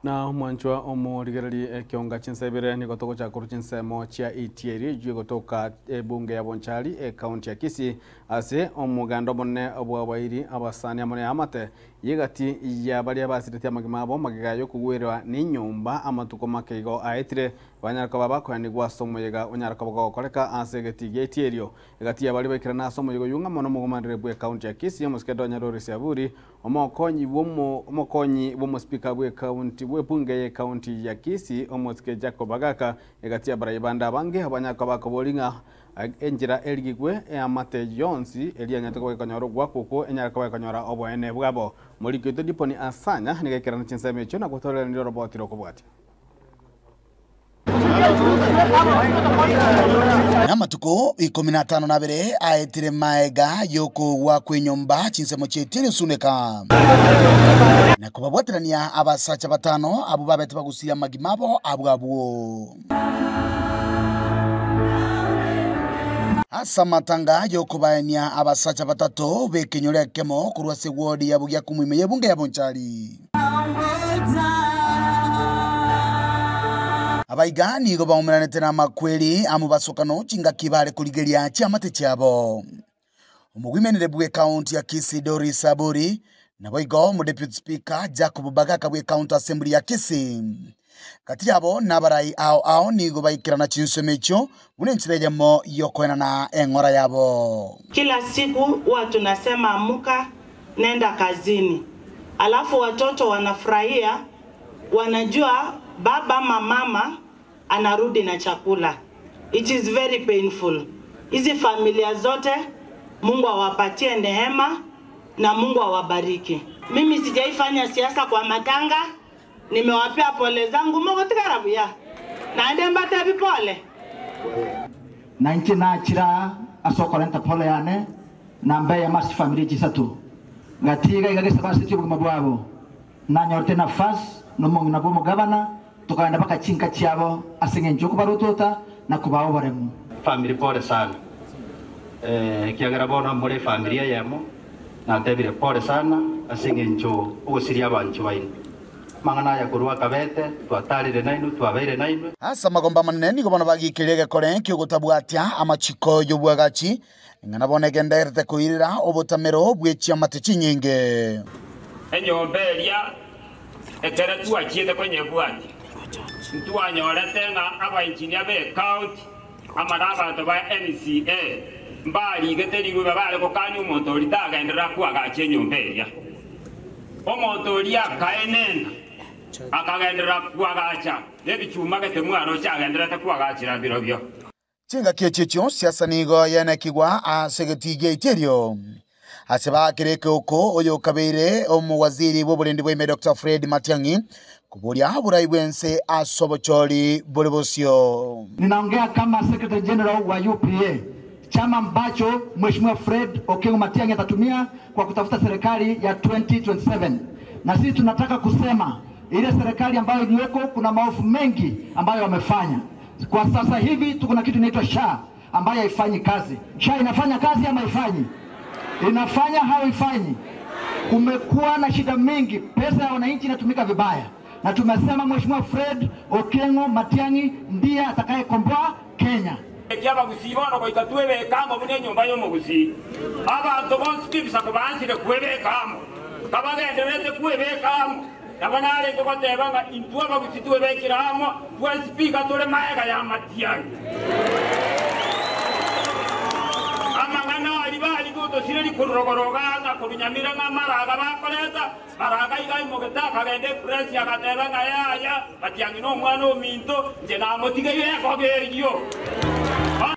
Na mwanchwa omurigereri kionga chinsebere ni gotoko cha kuru chinsemo chia itieri jwe gotoka bunge ya Bonchari county ya Kisii ase omugando bonne obwabairi abasani amone amate yegati ya bali abasirite amagimabo magigayo kugwerwa ni nyumba amatuko makeigo aetire banyarako babako ni gwasomo yega onyarako bagokoreka ase geti getierio egati ya bali bekira na somo yego yunga mono mugomandire bwe county ya Kisii musikedo nyarori siaburi omokonyi bomo speaker bwe county bunge ye county ya Kisii omosike Jacob Agaka egati ya barayibanda bange abanyako bakobolinga enjira eligigwe amate Jonsi elianyatoko kanyoro gwakoko enyarako bakanyora obwene bwabo muri kito diponi asanya nigekirana chinseme cyo nakotolera ndiro robot rokobwati Namatuko 15 aetire maega yoko wa kwenyomba chinsemo chetiri suneka na kubabwatirania abasacha batano abo babete bagusiya magimabo abwabwo asa matanga yoko baenia abasacha batatu bekenyore kemo kurwase wodi ya bugya kumwime yebunge ya Bonchari abaigani go baumeranete na makweli amubasokano chinga kibale kuligeria chamate cyabo umugwimenere bwe county ya Kisii Doris Saburi na boigo mu deputy speaker Jacob Bagaka bwe county assembly ya Kisii kati yabo nabarai ao nigo baikirana chinsemecho unenchirejemo yokoena na engora yabo. Kila siku huwa tunasema amuka nenda kazini, alafu watoto wanafurahia, wanajua baba mama anarudi na chakula. It is very painful. Hizi familia zote Mungu awapatie neema na Mungu awabariki. Mimi sijaifanya siasa kwa matanga, nimewapea pole zangu Mungu tikarabuya. Naende mbata bipole. Na nchi na chira asokolenta pole yane na mbeya masi familia chisatu. Ngatiga igagesa basi tibu mabwabo. Na nyorte nafasi nomongi na bomo gavana tukaenda baka chinka chiabo asinge njoko barutota na kubao baremu. Family pole sana. Kiagera bona muri familia yamo na tebire pole sana asinge njo usiria bantu baini. Mangana ya kurwa kabete twatarire nainu twabeire nainu asa magomba manene go bana bagikirege kore kyo gotabwatia amachiko yo bwagachi ngana bonege nderete kuirira obotamero bwechi amatechi nyinge enyomberia ekere tuachiete kwenye bwati ntuanyorete na aba engineer be county amara abantu ba NCA mbali geteriwe babale ko kanyu motori tagaendera kwagache nyomberia omotoria kaenena akagendera kwagacha nebichuma gete mwana chagendera takwagachira birobyo chinga kiechechyo siasa nigo yana kigwa asegetige iterio aseba kireke oko oyo kabere omuwaziri w'oburendi bw'eme Dr. Fred Matiang'i kuburia burai bwense asobochori bolebosio. Ninaongea kama Secretary General wa UPA, chama ambacho Mheshimiwa Fred Okengo Matiang'i atatumia kwa kutafuta serikali ya 2027. Na sisi tunataka kusema ile serikali ambayo iliyoko kuna maovu mengi ambayo wamefanya. Kwa sasa hivi tuko na kitu inaitwa SHA ambayo haifanyi kazi. SHA inafanya kazi ama haifanyi? Inafanya haifanyi? Kumekuwa na shida mingi, pesa ya wananchi inatumika vibaya. Na tumesema Mheshimiwa Fred Okengo Matiang'i ndiye atakayekomboa Kenya. Ekyaba kusibona ko itatwebe kamo mune nyumba yo mugusi. Abantu bonse kibisa ko bansire kwebe kamo. Kabagenderete kwebe kamo. Yabanale ko batebanga intwa bagusitwe bekiramo, twa speaker tole maega ya Matiang'i. Amangana alibali kuto sireli kurogoroga na kunyamira na maraga bakoleta maraga igai mogetaka gende press ya katebanga ya Matiang'i no mwana ominto je na motige yeko geyo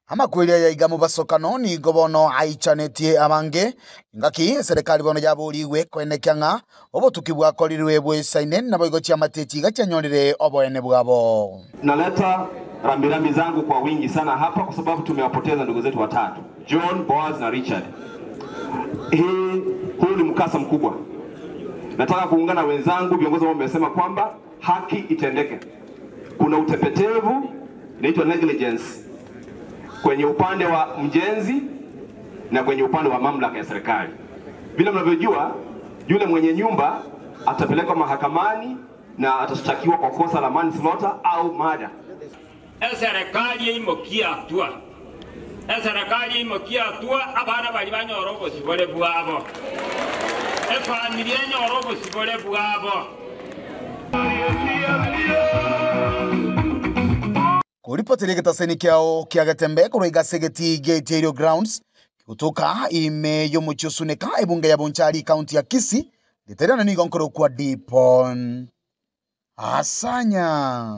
amakwelia ya igamo basokano ni gobono aichanetie abange ngaki serikali bono yaburiwe kwenekyanga obotukibwa korirwe bwesaine na boigo chia mateti gachanyolire oboene bwabo. Naleta rambirambi zangu kwa wingi sana hapa kwa sababu tumewapoteza ndugu zetu watatu, John, Boaz na Richard. Huu ni mkasa mkubwa. Nataka kuungana wenzangu viongozi ambao wamesema kwamba haki itendeke. Kuna utepetevu, inaitwa negligence, kwenye upande wa mjenzi na kwenye upande wa mamlaka ya serikali. Bila mnavyojua, yule mwenye nyumba atapelekwa mahakamani na atashtakiwa kwa kosa la manslaughter au murder. Serikali imokia hatua. Serikali imokia hatua abana bali banyorobo sibole bwabo. Familia nyorobo sibole bwabo. Kuripotele gitaseni kiao kia Gatembe kuroiga segeti Gate Grounds kutoka ime yo muchusuneka ebunge ya Bonchari county ya Kisii literana ni gonkoro kwa Dipon Asanya.